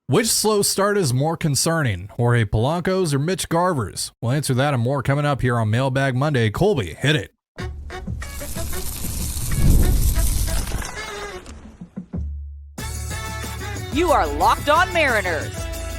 Which slow start is more concerning, Jorge Polanco's or Mitch Garver's? We'll answer that and more coming up here on Mailbag Monday. Colby, hit it. You are Locked On Mariners,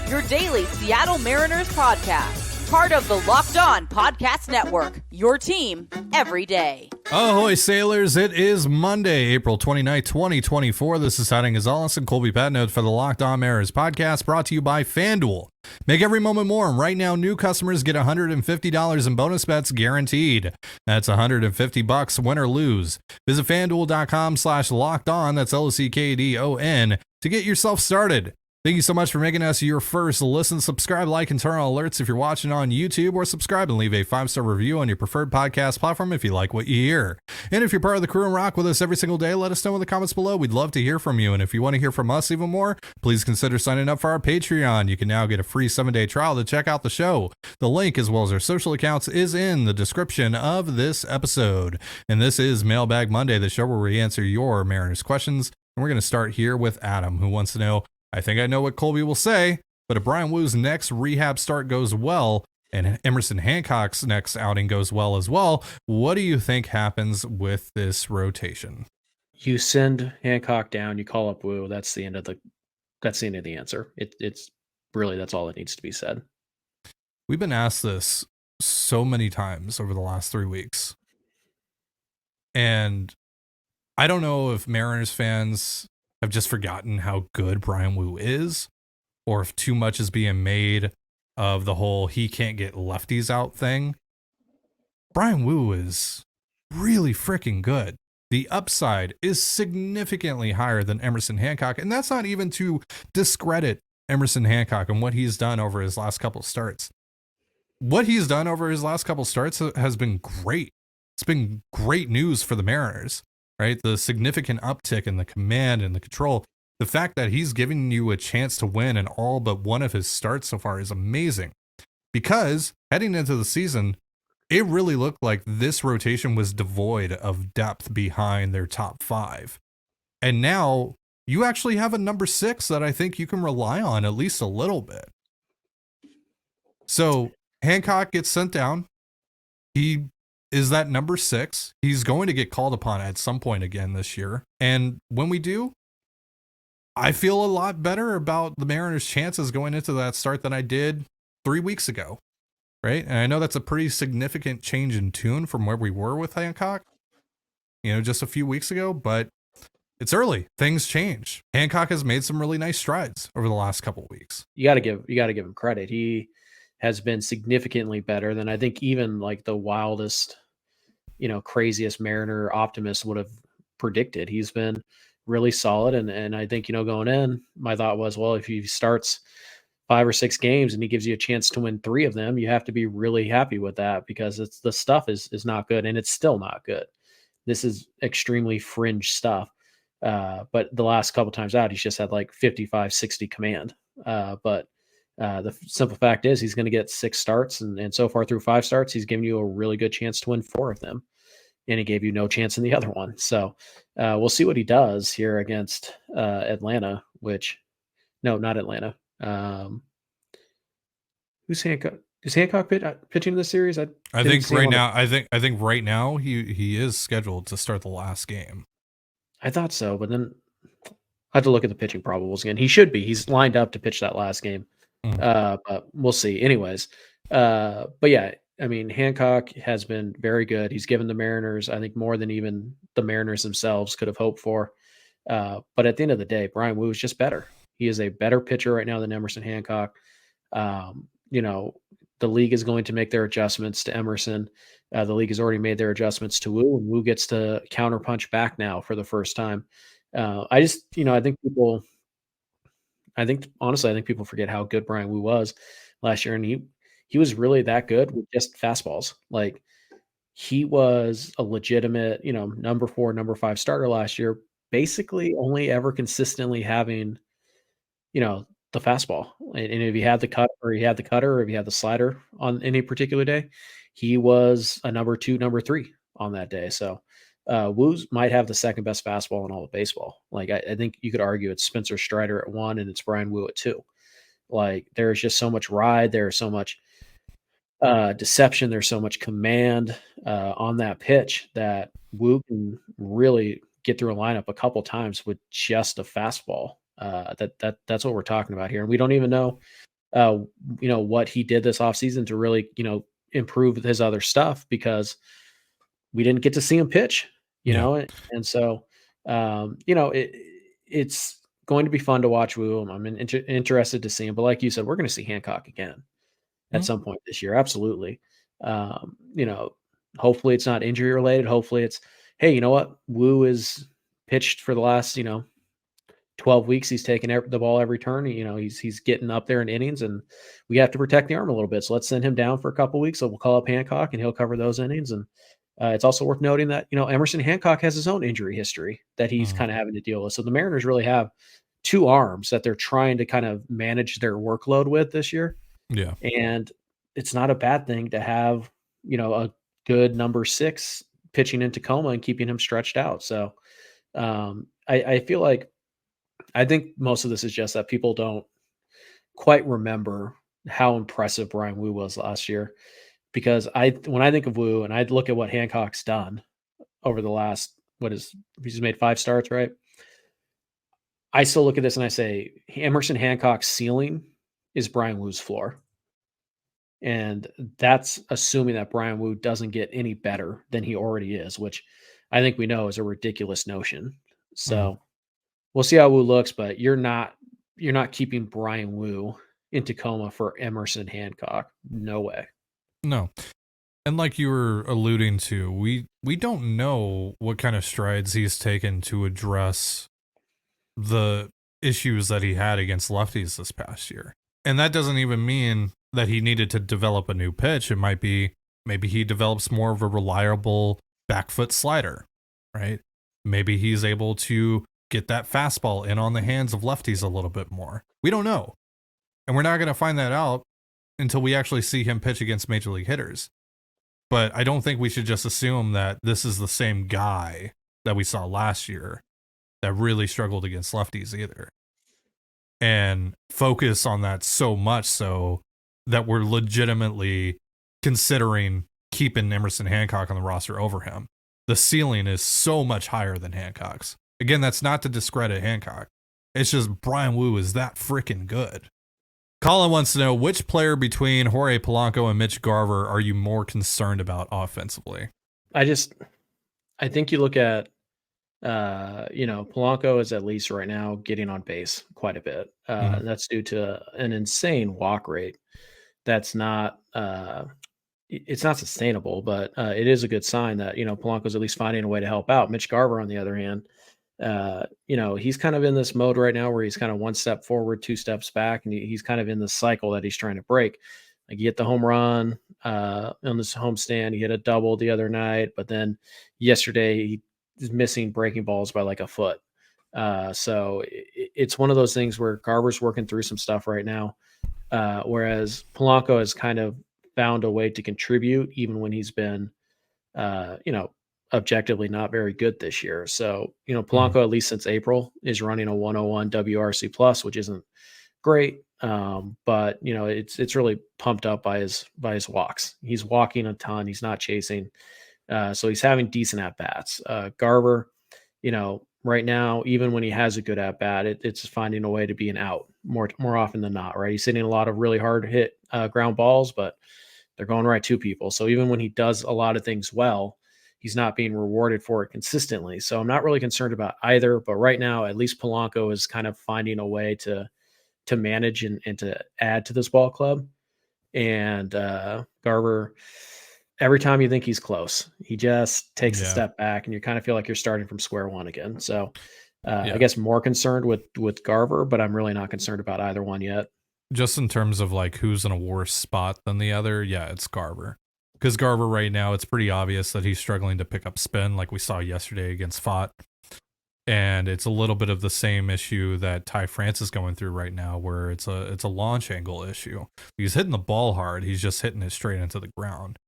your daily Seattle Mariners podcast, part of the Locked On Podcast Network, your team every day. Ahoy, sailors. It is Monday, April 29th, 2024. This is Hiding Gonzalez and Colby Patnode for the Locked On Mariners podcast, brought to you by FanDuel. Make every moment more, and right now, new customers get $150 in bonus bets guaranteed. That's $150, win or lose. Visit FanDuel.com/LockedOn, that's LOCKDON, to get yourself started. Thank you so much for making us your first listen. Subscribe, like, and turn on alerts if you're watching on YouTube, or subscribe and leave a 5-star review on your preferred podcast platform if you like what you hear. And if you're part of the crew and rock with us every single day, let us know in the comments below. We'd love to hear from you. And if you want to hear from us even more, please consider signing up for our Patreon. You can now get a free 7-day trial to check out the show. The link, as well as our social accounts, is in the description of this episode. And this is Mailbag Monday, the show where we answer your Mariners questions. And we're going to start here with Adam, who wants to know, I think I know what Colby will say, but if Bryan Woo's next rehab start goes well and Emerson Hancock's next outing goes well as well, what do you think happens with this rotation? You send Hancock down, you call up Woo. That's the end of the answer. It's really, that's all that needs to be said. We've been asked this so many times over the last 3 weeks. And I don't know if Mariners fans have just forgotten how good Bryan Woo is, or if too much is being made of the whole he can't get lefties out thing. Bryan Woo is really freaking good. The upside is significantly higher than Emerson Hancock, and that's not even to discredit Emerson Hancock and what he's done over his last couple starts. What he's done over his last couple starts has been great. It's been great news for the Mariners. Right? The significant uptick in the command and the control, the fact that he's giving you a chance to win in all but one of his starts so far is amazing, because heading into the season, it really looked like this rotation was devoid of depth behind their top 5. And now you actually have a number 6 that I think you can rely on at least a little bit. So Hancock gets sent down. He is that number 6. He's going to get called upon at some point again this year. And when we do, I feel a lot better about the Mariners' chances going into that start than I did 3 weeks ago. Right? And I know that's a pretty significant change in tune from where we were with Hancock, just a few weeks ago, but it's early. Things change. Hancock has made some really nice strides over the last couple of weeks. You got to give him credit. He has been significantly better than I think even like the wildest, craziest Mariner optimist would have predicted. He's been really solid. And I think, going in, my thought was, well, if he starts 5 or 6 games and he gives you a chance to win 3 of them, you have to be really happy with that, because the stuff is not good, and it's still not good. This is extremely fringe stuff. But the last couple times out, he's just had like 55, 60 command. But the simple fact is he's going to get 6 starts, and so far through 5 starts, he's given you a really good chance to win 4 of them, and he gave you no chance in the other one. So we'll see what he does here against Atlanta, not Atlanta. Who's Hancock? Is Hancock pitching in the series? I think right now he is scheduled to start the last game. I thought so, but then I have to look at the pitching probables again. He should be. He's lined up to pitch that last game. But we'll see. Anyways, but yeah, I mean, Hancock has been very good. He's given the Mariners, I think, more than even the Mariners themselves could have hoped for. But at the end of the day, Bryan Woo is just better. He is a better pitcher right now than Emerson Hancock. The league is going to make their adjustments to Emerson. The league has already made their adjustments to Woo, and Woo gets to counterpunch back now for the first time. I think people forget how good Bryan Woo was last year, and he was really that good with just fastballs. Like, he was a legitimate, number 4, number 5 starter last year, basically only ever consistently having, the fastball. And if he had the cut, or he had the cutter, or if he had the slider on any particular day, he was a number 2, number 3 on that day. So Woo's might have the second best fastball in all of baseball. Like, I think you could argue it's Spencer Strider at 1 and it's Bryan Woo at 2. Like there's just so much ride, there's so much deception, there's so much command on that pitch that Wu can really get through a lineup a couple times with just a fastball. That's what we're talking about here. And we don't even know what he did this offseason to really, improve his other stuff because we didn't get to see him pitch, and so, it's going to be fun to watch Wu. I'm interested to see him, but like you said, we're going to see Hancock again at some point this year. Absolutely. Um, you know, hopefully it's not injury related. Hopefully it's, hey, you know what? Wu is pitched for the last, 12 weeks. He's taking the ball every turn. He's getting up there in innings, and we have to protect the arm a little bit. So let's send him down for a couple weeks. So we'll call up Hancock, and he'll cover those innings. And it's also worth noting that Emerson Hancock has his own injury history that he's kind of having to deal with. So the Mariners really have two arms that they're trying to kind of manage their workload with this year. Yeah, and it's not a bad thing to have a good number 6 pitching in Tacoma and keeping him stretched out. So I feel like I think most of this is just that people don't quite remember how impressive Brian Wu was last year, because when I think of Wu and I look at what Hancock's done over the last, he's made 5 starts, right? I still look at this and I say Emerson Hancock's ceiling is Brian Wu's floor. And that's assuming that Brian Wu doesn't get any better than he already is, which I think we know is a ridiculous notion. So we'll see how Wu looks, but you're not keeping Brian Wu in Tacoma for Emerson Hancock. No way. No. And like you were alluding to, we don't know what kind of strides he's taken to address the issues that he had against lefties this past year. And that doesn't even mean that he needed to develop a new pitch. It might be maybe he develops more of a reliable back foot slider, right? Maybe he's able to get that fastball in on the hands of lefties a little bit more. We don't know. And we're not going to find that out until we actually see him pitch against major league hitters. But I don't think we should just assume that this is the same guy that we saw last year that really struggled against lefties either. And focus on that so much so that we're legitimately considering keeping Emerson Hancock on the roster over him. The ceiling is so much higher than Hancock's. Again, that's not to discredit Hancock. It's just Brian Wu is that freaking good. Colin wants to know, which player between Jorge Polanco and Mitch Garver are you more concerned about offensively? I think you look at, Polanco is at least right now getting on base quite a bit. That's due to an insane walk rate. That's not, it's not sustainable, but it is a good sign that, Polanco's at least finding a way to help out. Mitch Garver, on the other hand, he's kind of in this mode right now where he's kind of 1 step forward, 2 steps back, and he's kind of in the cycle that he's trying to break. Like, he hit the home run on this homestand. He hit a double the other night, but then yesterday he is missing breaking balls by like a foot. So it's one of those things where Garver's working through some stuff right now, whereas Polanco has kind of found a way to contribute even when he's been, objectively not very good this year. So, Polanco, at least since April, is running a 101 WRC plus, which isn't great. But it's really pumped up by his walks. He's walking a ton. He's not chasing. So he's having decent at bats. Garver, right now, even when he has a good at bat, it's finding a way to be an out more often than not, right? He's hitting a lot of really hard hit ground balls, but they're going right to people. So even when he does a lot of things well, he's not being rewarded for it consistently. So I'm not really concerned about either, but right now, at least Polanco is kind of finding a way to manage and to add to this ball club. And Garver, every time you think he's close, he just takes a step back and you kind of feel like you're starting from square one again. So I guess more concerned with Garver, but I'm really not concerned about either one yet. Just in terms of like who's in a worse spot than the other, it's Garver. Because Garver right now, it's pretty obvious that he's struggling to pick up spin like we saw yesterday against Fott. And it's a little bit of the same issue that Ty France is going through right now, where it's a launch angle issue. He's hitting the ball hard. He's just hitting it straight into the ground.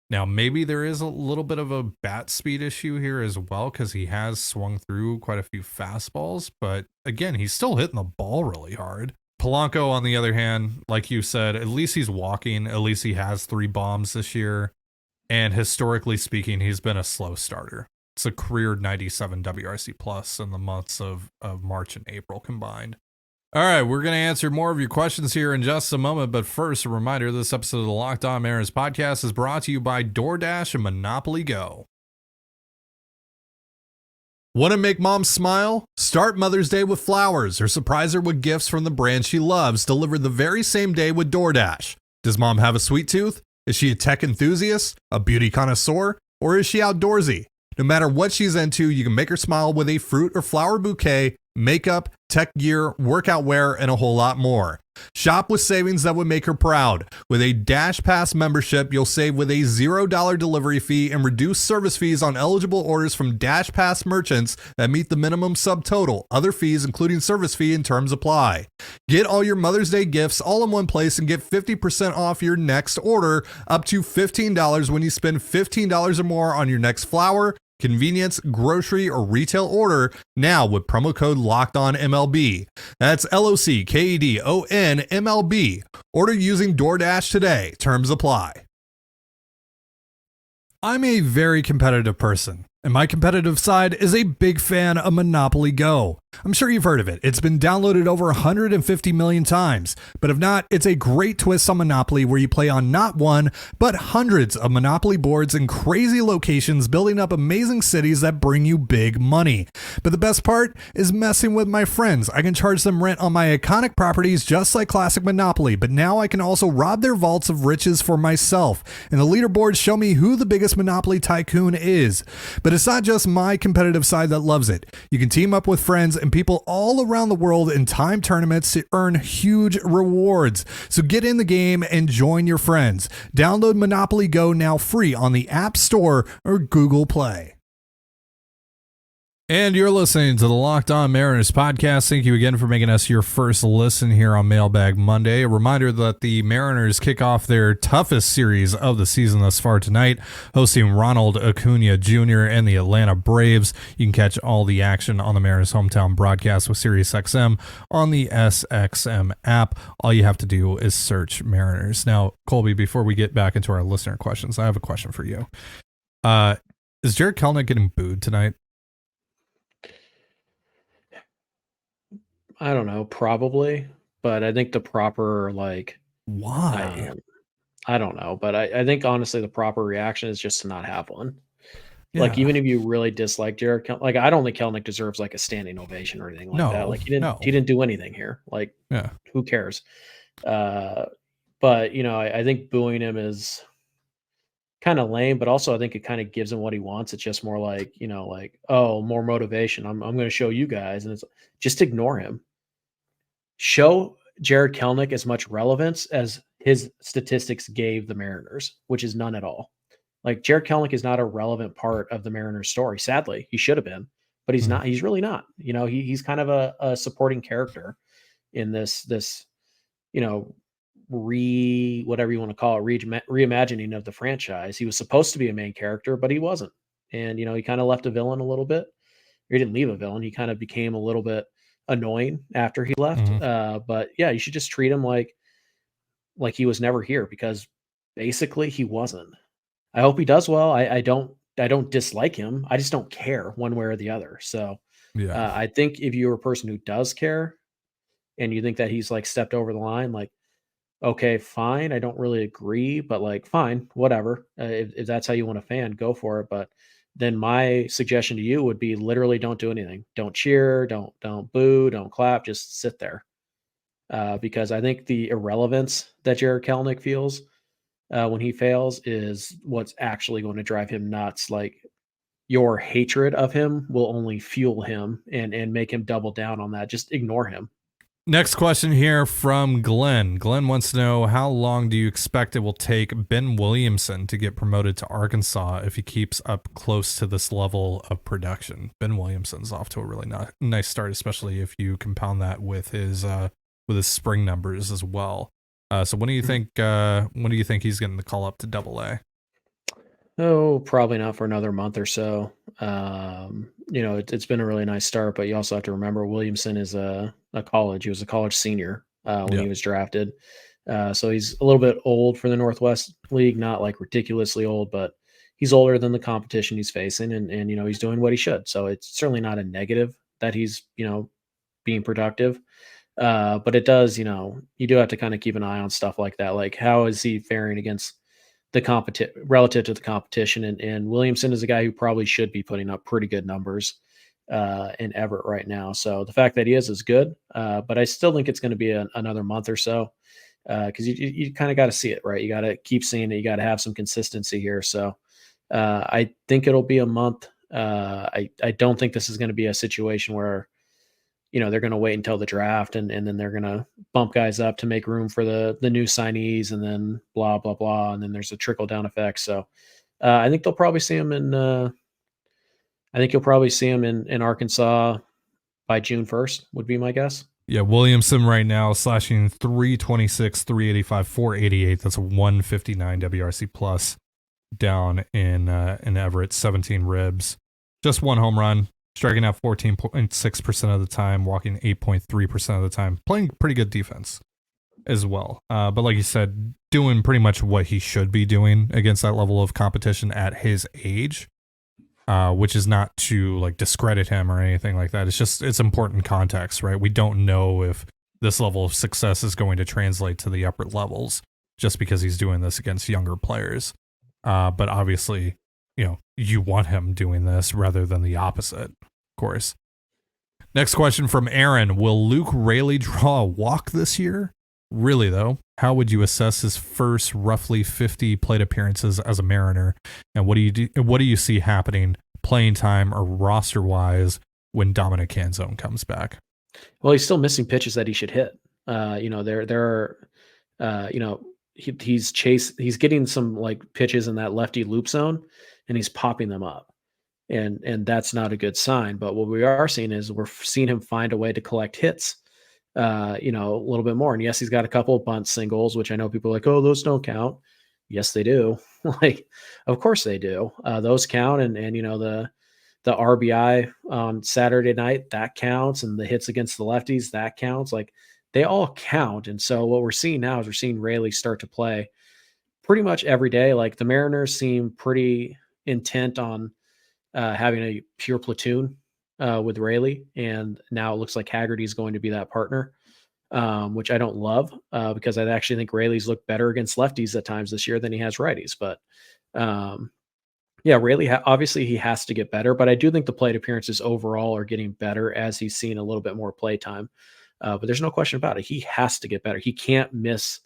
Now, maybe there is a little bit of a bat speed issue here as well, because he has swung through quite a few fastballs. But again, he's still hitting the ball really hard. Polanco, on the other hand, like you said, at least he's walking. At least he has 3 bombs this year. And historically speaking, he's been a slow starter. It's a career 97 WRC plus in the months of March and April combined. All right, we're going to answer more of your questions here in just a moment. But first, a reminder, this episode of the Locked On Mariners podcast is brought to you by DoorDash and Monopoly Go. Want to make mom smile? Start Mother's Day with flowers or surprise her with gifts from the brand she loves, delivered the very same day with DoorDash. Does mom have a sweet tooth? Is she a tech enthusiast, a beauty connoisseur, or is she outdoorsy? No matter what she's into, you can make her smile with a fruit or flower bouquet, makeup, tech gear, workout wear, and a whole lot more. Shop with savings that would make her proud. With a Dash Pass membership, you'll save with a $0 delivery fee and reduced service fees on eligible orders from Dash Pass merchants that meet the minimum subtotal. Other fees, including service fee and terms, apply. Get all your Mother's Day gifts all in one place and get 50% off your next order, up to $15 when you spend $15 or more on your next flower, convenience, grocery, or retail order now with promo code LOCKEDONMLB. That's LOCKEDONMLB. Order using DoorDash today. Terms apply. I'm a very competitive person, and my competitive side is a big fan of Monopoly Go. I'm sure you've heard of it. It's been downloaded over 150 million times, but if not, it's a great twist on Monopoly where you play on not one, but hundreds of Monopoly boards in crazy locations, building up amazing cities that bring you big money. But the best part is messing with my friends. I can charge them rent on my iconic properties just like classic Monopoly, but now I can also rob their vaults of riches for myself. And the leaderboards show me who the biggest Monopoly tycoon is. But it's not just my competitive side that loves it. You can team up with friends and people all around the world in time tournaments to earn huge rewards. So get in the game and join your friends. Download Monopoly Go now free on the App Store or Google Play. And you're listening to the Locked On Mariners podcast. Thank you again for making us your first listen here on Mailbag Monday. A reminder that the Mariners kick off their toughest series of the season thus far tonight, hosting Ronald Acuna Jr. and the Atlanta Braves. You can catch all the action on the Mariners hometown broadcast with SiriusXM on the SXM app. All you have to do is search Mariners. Now, Colby, before we get back into our listener questions, I have a question for you. Is Jarred Kelenic getting booed tonight? I don't know, probably, but I think the proper, Why? I don't know, but I think honestly the proper reaction is just to not have one. Yeah. Even if you really dislike Jarred Kelenic, I don't think Kelenic deserves a standing ovation or anything like that. He didn't do anything here. Who cares? But I think booing him is kind of lame, but also I think it kind of gives him what he wants. It's just more oh, more motivation. I'm going to show you guys, and it's just ignore him. Show Jarred Kelenic as much relevance as his statistics gave the Mariners, which is none at all. Jarred Kelenic is not a relevant part of the Mariners story. Sadly, he should have been, but he's not. He's really not. He's kind of a supporting character in this whatever you want to call it, reimagining of the franchise. He was supposed to be a main character, but he wasn't. And, he kind of left a villain a little bit. He didn't leave a villain. He kind of became a little bit annoying after he left. But yeah, you should just treat him like he was never here, because basically he wasn't. I hope he does well. I don't dislike him. I just don't care one way or the other. So yeah, I think if you're a person who does care and you think that he's stepped over the line, okay, fine. I don't really agree, but fine, whatever. If that's how you want to fan, go for it. But then my suggestion to you would be literally don't do anything. Don't cheer, don't boo, don't clap, just sit there. Because I think the irrelevance that Jarred Kelenic feels when he fails is what's actually going to drive him nuts. Your hatred of him will only fuel him and make him double down on that. Just ignore him. Next question here from Glenn. Glenn wants to know, how long do you expect it will take Ben Williamson to get promoted to Arkansas if he keeps up close to this level of production? Ben Williamson's off to a really nice start, especially if you compound that with his spring numbers as well. So when do you think he's getting the call up to Double-A? Oh, probably not for another month or so. It's been a really nice start, but you also have to remember Williamson is a college. He was a college senior. when he was drafted. So he's a little bit old for the Northwest League, not like ridiculously old, but he's older than the competition he's facing, and he's doing what he should. So it's certainly not a negative that he's being productive. But it does, you do have to kind of keep an eye on stuff like that. Like, how is he faring against the relative to the competition? And Williamson is a guy who probably should be putting up pretty good numbers in Everett right now. So the fact that he is good. But I still think it's going to be another month or so. Because you kind of got to see it, right? You got to keep seeing it. You got to have some consistency here. So I think it'll be a month. I don't think this is going to be a situation where, they're going to wait until the draft and then they're going to bump guys up to make room for the new signees and then blah, blah, blah. And then there's a trickle down effect. So I think they'll probably see him in Arkansas by June 1st would be my guess. Yeah, Williamson right now slashing 326, 385, 488. That's a 159 WRC plus down in Everett, 17 ribs. Just one home run, striking out 14.6% of the time, walking 8.3% of the time, playing pretty good defense as well. But like you said, doing pretty much what he should be doing against that level of competition at his age. Which is not to like discredit him or anything like that. It's important context, right? We don't know if this level of success is going to translate to the upper levels just because he's doing this against younger players. But obviously, you want him doing this rather than the opposite, of course. Next question from Aaron. Will Luke Raley draw a walk this year? Really, though, how would you assess his first roughly 50 plate appearances as a Mariner? And what do you see happening playing time or roster wise when Dominic Canzone comes back? Well, he's still missing pitches that he should hit. He's getting some like pitches in that lefty loop zone and he's popping them up. And that's not a good sign. But what we are seeing is we're seeing him find a way to collect hits. A little bit more. And yes, he's got a couple of bunt singles, which I know people are like, oh, those don't count. Yes, they do. Like, of course they do. Those count. And the RBI on Saturday night, that counts. And the hits against the lefties, that counts. Like, they all count. And so what we're seeing now is we're seeing Raley start to play pretty much every day. Like, the Mariners seem pretty intent on having a pure platoon with Raley, and now it looks like Haggerty's going to be that partner, which I don't love because I actually think Raley's looked better against lefties at times this year than he has righties. But Raley obviously he has to get better, but I do think the plate appearances overall are getting better as he's seen a little bit more play time. But there's no question about it. He has to get better. He can't miss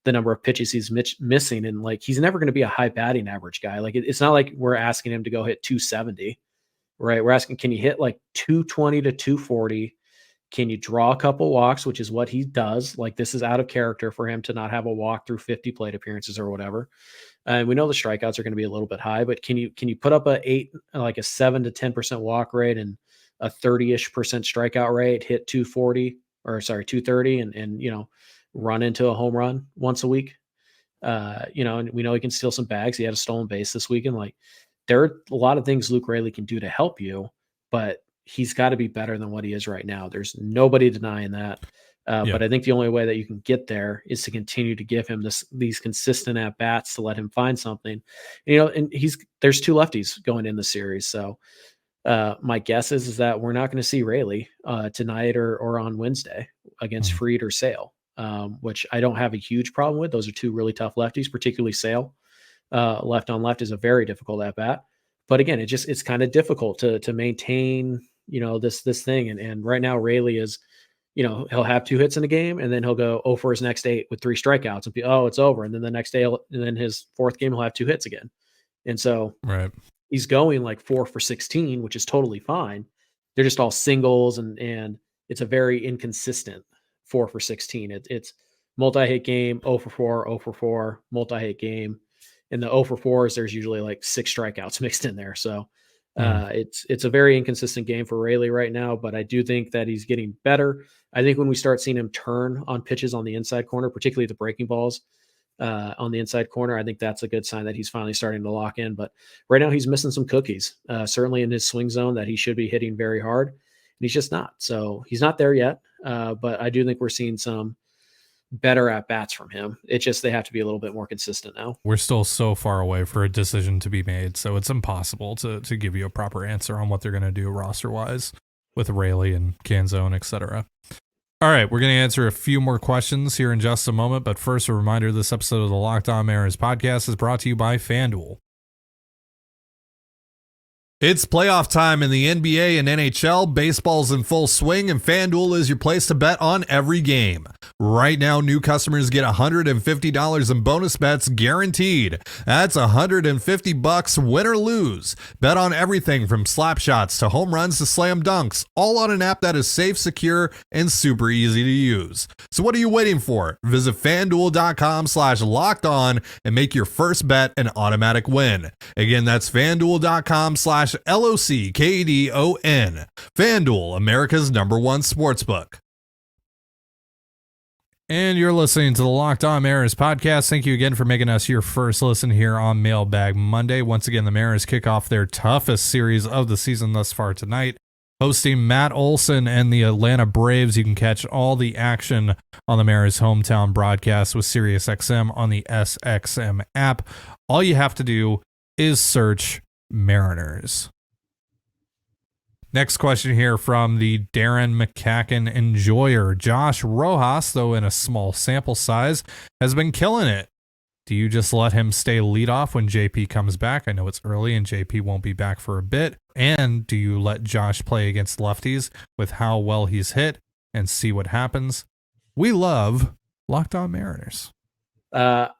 the number of pitches he's missing, and like he's never going to be a high batting average guy. Like it's not like we're asking him to go hit 270. Right. We're asking, can you hit like 220 to 240? Can you draw a couple walks, which is what he does? Like, this is out of character for him to not have a walk through 50 plate appearances or whatever. And we know the strikeouts are going to be a little bit high, but can you put up a 7 to 10% walk rate and a 30-ish% strikeout rate, hit 230 and run into a home run once a week? And we know he can steal some bags. He had a stolen base this weekend. Like, there are a lot of things Luke Raley can do to help you, but he's got to be better than what he is right now. There's nobody denying that. But I think the only way that you can get there is to continue to give him these consistent at bats to let him find something. And there's two lefties going in the series. So my guess is that we're not going to see Raley tonight or on Wednesday against Fried or Sale, which I don't have a huge problem with. Those are two really tough lefties, particularly Sale. Left on left is a very difficult at bat, but again, it's kind of difficult to maintain, this thing. And right now Raley is, he'll have 2 hits in a game and then he'll go 0 for his next 8 with 3 strikeouts and be, oh, it's over. And then the next day, and then his 4th game, he'll have 2 hits again. And so he's going like 4 for 16, which is totally fine. They're just all singles and it's a very inconsistent 4 for 16. It's multi-hit game, 0 for 4, 0 for 4, multi-hit game. In the 0 for 4s, there's usually like 6 strikeouts mixed in there. So it's a very inconsistent game for Raley right now, but I do think that he's getting better. I think when we start seeing him turn on pitches on the inside corner, particularly the breaking balls on the inside corner, I think that's a good sign that he's finally starting to lock in. But right now he's missing some cookies, certainly in his swing zone that he should be hitting very hard. And he's just not. So he's not there yet. But I do think we're seeing some better at bats from him. It's just they have to be a little bit more consistent now. We're still so far away for a decision to be made, so it's impossible to give you a proper answer on what they're going to do roster-wise with Raley and Canzone, etc. All right, we're going to answer a few more questions here in just a moment, but first, a reminder, this episode of the Locked On Mariners podcast is brought to you by FanDuel. It's playoff time in the NBA and NHL. Baseball's in full swing, and FanDuel is your place to bet on every game. Right now, new customers get $150 in bonus bets guaranteed. That's $150 win or lose. Bet on everything from slap shots to home runs to slam dunks, all on an app that is safe, secure, and super easy to use. So what are you waiting for? Visit FanDuel.com/lockedon and make your first bet an automatic win. Again, that's FanDuel.com/LOCKEDON. FanDuel, America's #1 sportsbook. And you're listening to the Locked On Mariners podcast. Thank you again for making us your first listen here on Mailbag Monday. Once again, the Mariners kick off their toughest series of the season thus far tonight, hosting Matt Olson and the Atlanta Braves. You can catch all the action on the Mariners' hometown broadcast with SiriusXM on the SXM app. All you have to do is search Mariners. Next question here from the Darren McCacken enjoyer. Josh Rojas, though in a small sample size, has been killing it. Do you just let him stay leadoff when JP comes back? I know it's early and JP won't be back for a bit. And do you let Josh play against lefties with how well he's hit and see what happens? We love Locked On Mariners. I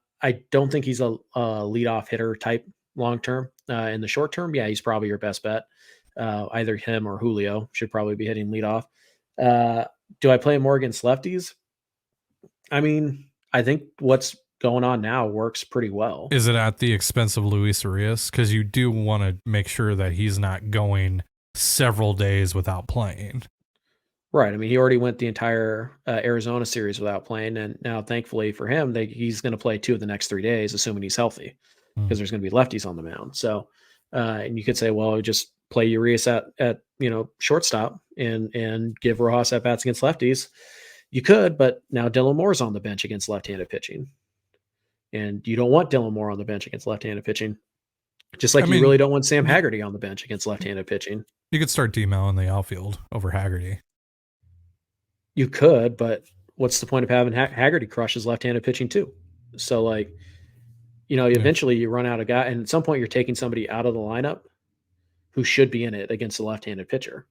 don't think he's a leadoff hitter type long term. In the short term, yeah, he's probably your best bet. Either him or Julio should probably be hitting leadoff. Do I play more against lefties? I mean, I think what's going on now works pretty well. Is it at the expense of Luis Urias? Because you do want to make sure that he's not going several days without playing. Right. I mean, he already went the entire Arizona series without playing. And now, thankfully for him, he's going to play 2 of the next 3 days, assuming he's healthy, because there's going to be lefties on the mound. So, and you could say, well, just play Urias at shortstop and give Rojas at bats against lefties. You could, but now Dylan Moore's on the bench against left-handed pitching. And you don't want Dylan Moore on the bench against left-handed pitching. Just like you really don't want Sam Haggerty on the bench against left-handed pitching. You could start D-Mel in the outfield over Haggerty. You could, but what's the point of having Haggerty crush his left-handed pitching too? So eventually you run out of guy, and at some point you're taking somebody out of the lineup who should be in it against the left-handed pitcher.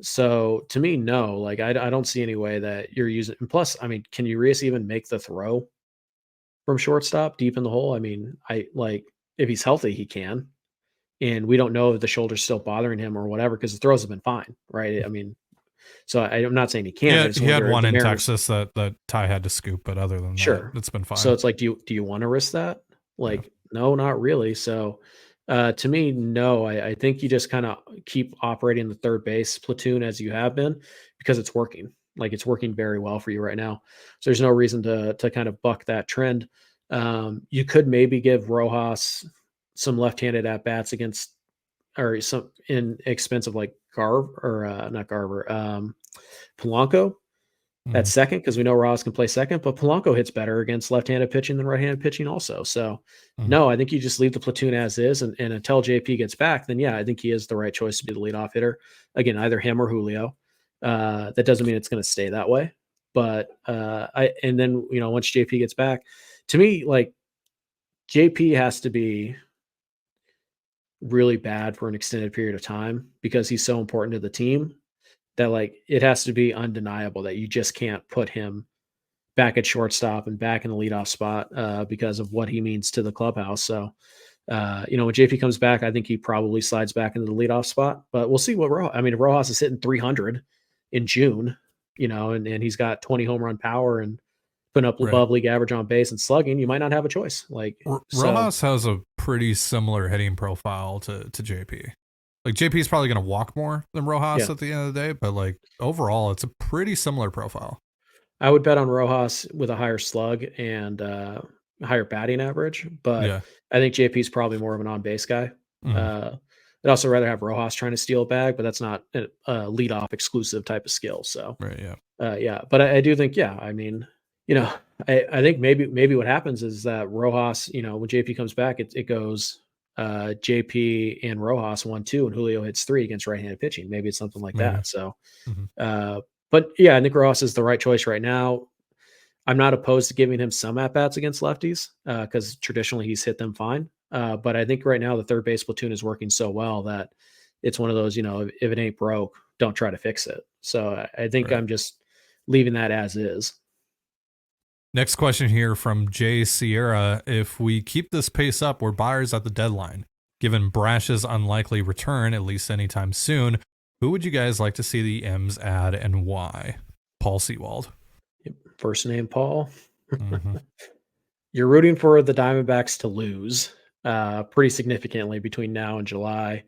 So to me, no, I don't see any way that you're using. And plus, I mean, can Urias even make the throw from shortstop deep in the hole? I mean, if he's healthy, he can. And we don't know if the shoulder's still bothering him or whatever, because the throws have been fine, right? I mean, so I'm not saying he can't. Yeah, he had one in Texas that Ty had to scoop, but other than that, it's been fine. So it's like, do you want to risk that? No, not really. So to me, no, I think you just kind of keep operating the third base platoon as you have been, because it's working. It's working very well for you right now. So there's no reason to kind of buck that trend. You could maybe give Rojas some left-handed at bats against, or some inexpensive like Polanco at second, because we know Rojas can play second, but Polanco hits better against left-handed pitching than right-handed pitching also. So no, I think you just leave the platoon as is, and until JP gets back, then yeah, I think he is the right choice to be the leadoff hitter. Again, either him or Julio. That doesn't mean it's going to stay that way, but and then once JP gets back, to me, JP has to be really bad for an extended period of time, because he's so important to the team that it has to be undeniable that you just can't put him back at shortstop and back in the leadoff spot because of what he means to the clubhouse. So, when JP comes back, I think he probably slides back into the leadoff spot, but we'll see what if Rojas is hitting 300 in June, and he's got 20 home run power and putting up above league average on base and slugging, you might not have a choice. Rojas has a pretty similar hitting profile to JP. JP is probably going to walk more than Rojas at the end of the day, but overall, it's a pretty similar profile. I would bet on Rojas with a higher slug and higher batting average, but I think JP is probably more of an on-base guy. I'd also rather have Rojas trying to steal a bag, but that's not a leadoff exclusive type of skill. So, but I do think, I think maybe what happens is that Rojas, when JP comes back, it goes JP and Rojas 1-2, and Julio hits 3 against right-handed pitching. Maybe it's something like Maybe. that. So, Mhm. but yeah, I think Rojas is the right choice right now. I'm not opposed to giving him some at bats against lefties because traditionally he's hit them fine. But I think right now the third base platoon is working so well that it's one of those, if it ain't broke, don't try to fix it. So I think Right. I'm just leaving that as is. Next question here from Jay Sierra. If we keep this pace up, we're buyers at the deadline. Given Brash's unlikely return, at least anytime soon, who would you guys like to see the M's add and why? Paul Sewald. First name Paul. Mhm. You're rooting for the Diamondbacks to lose pretty significantly between now and July,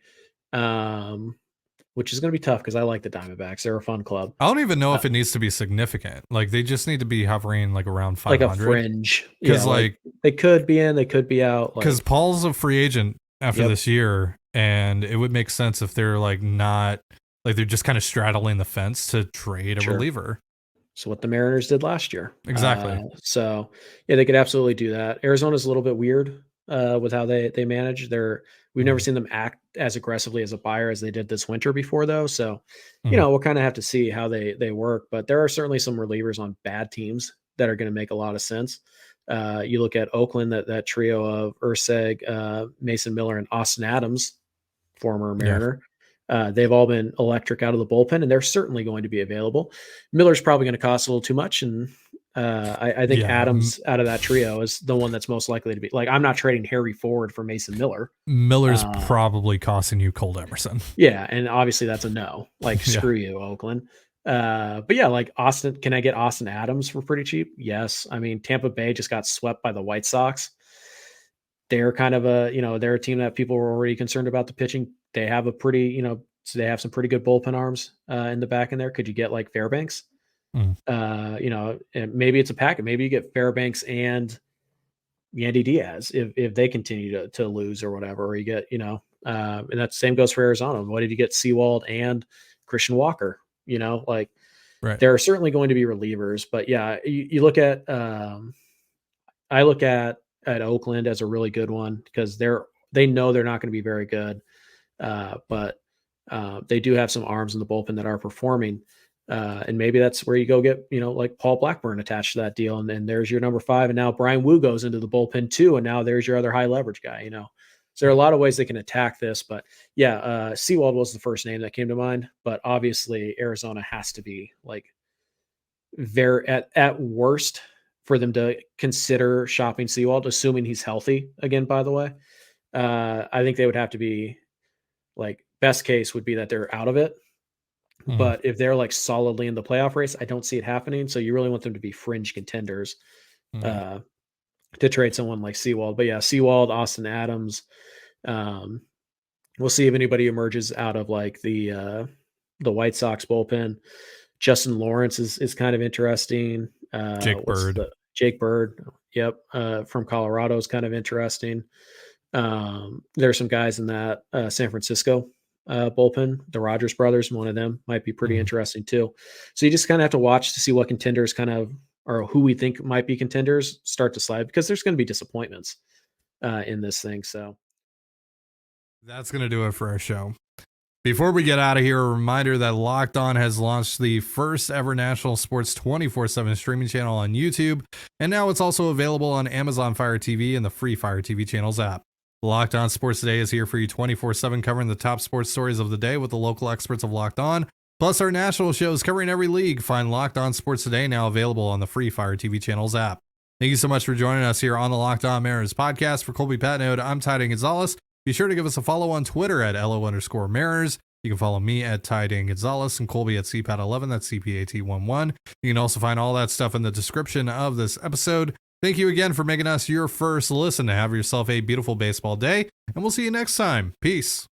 which is going to be tough because I like the Diamondbacks. They're a fun club. I don't even know if it needs to be significant. Like, they just need to be hovering like around Like 500. a fringe. Because Yeah, they could be in, they could be out. Because Paul's a free agent after this year, and it would make sense if they're like not like they're just kind of straddling the fence to trade a reliever. So what the Mariners did last year. Exactly. So yeah, they could absolutely do that. Arizona's a little bit weird with how they manage. We've never seen them act as aggressively as a buyer as they did this winter before, though. So, we'll kind of have to see how they work. But there are certainly some relievers on bad teams that are going to make a lot of sense. You look at Oakland, that trio of Urseg, Mason Miller, and Austin Adams, former Mariner. They've all been electric out of the bullpen, and they're certainly going to be available. Miller's probably going to cost a little too much, and I think Adams out of that trio is the one that's most likely to be. Like, I'm not trading Harry Ford for Mason Miller. Miller's probably costing you Cold Emerson. Yeah, and obviously that's a no. Like, screw you, Oakland. But yeah, like Austin, can I get Austin Adams for pretty cheap? Yes. I mean, Tampa Bay just got swept by the White Sox. They're kind of they're a team that people were already concerned about the pitching. They have a pretty, so they have some pretty good bullpen arms in the back in there. Could you get like Fairbanks? And maybe it's a packet. Maybe you get Fairbanks and Yandy Diaz if they continue to lose or whatever, or you get, and that same goes for Arizona. What if you get Sewald and Christian Walker? There are certainly going to be relievers, but yeah, you look at, I look at Oakland as a really good one because they know they're not going to be very good. But they do have some arms in the bullpen that are performing. And maybe that's where you go get, like Paul Blackburn attached to that deal. And then there's your number 5. And now Brian Wu goes into the bullpen too. And now there's your other high leverage guy, So there are a lot of ways they can attack this, but yeah, Sewald was the first name that came to mind, but obviously Arizona has to be like very at worst for them to consider shopping Sewald, assuming he's healthy again, by the way. I think they would have to be like, best case would be that they're out of it. But if they're like solidly in the playoff race, I don't see it happening. So you really want them to be fringe contenders to trade someone like Sewald. But yeah, Sewald, Austin Adams. We'll see if anybody emerges out of like the White Sox bullpen. Justin Lawrence is kind of interesting. Jake Bird. Yep. From Colorado is kind of interesting. There are some guys in that San Francisco bullpen. The Rogers brothers, one of them might be pretty interesting too. So you just kind of have to watch to see what contenders or who we think might be contenders start to slide, because there's going to be disappointments in this thing. So that's going to do it for our show. Before we get out of here, a reminder that Locked On has launched the first ever national sports 24/7 streaming channel on YouTube, and now it's also available on Amazon Fire TV and the free Fire TV channels app. Locked On Sports Today is here for you 24/7, covering the top sports stories of the day with the local experts of Locked On, plus our national shows covering every league. Find Locked On Sports Today now available on the free Fire TV channels app. Thank you so much for joining us here on the Locked On Mariners podcast. For Colby Patnode, I'm Ty Gonzalez. Be sure to give us a follow on Twitter at @LO_Mariners. You can follow me at Ty Gonzalez and Colby at CPAT11. That's CPAT11. You can also find all that stuff in the description of this episode. Thank you again for making us your first listen. Have yourself a beautiful baseball day, and we'll see you next time. Peace.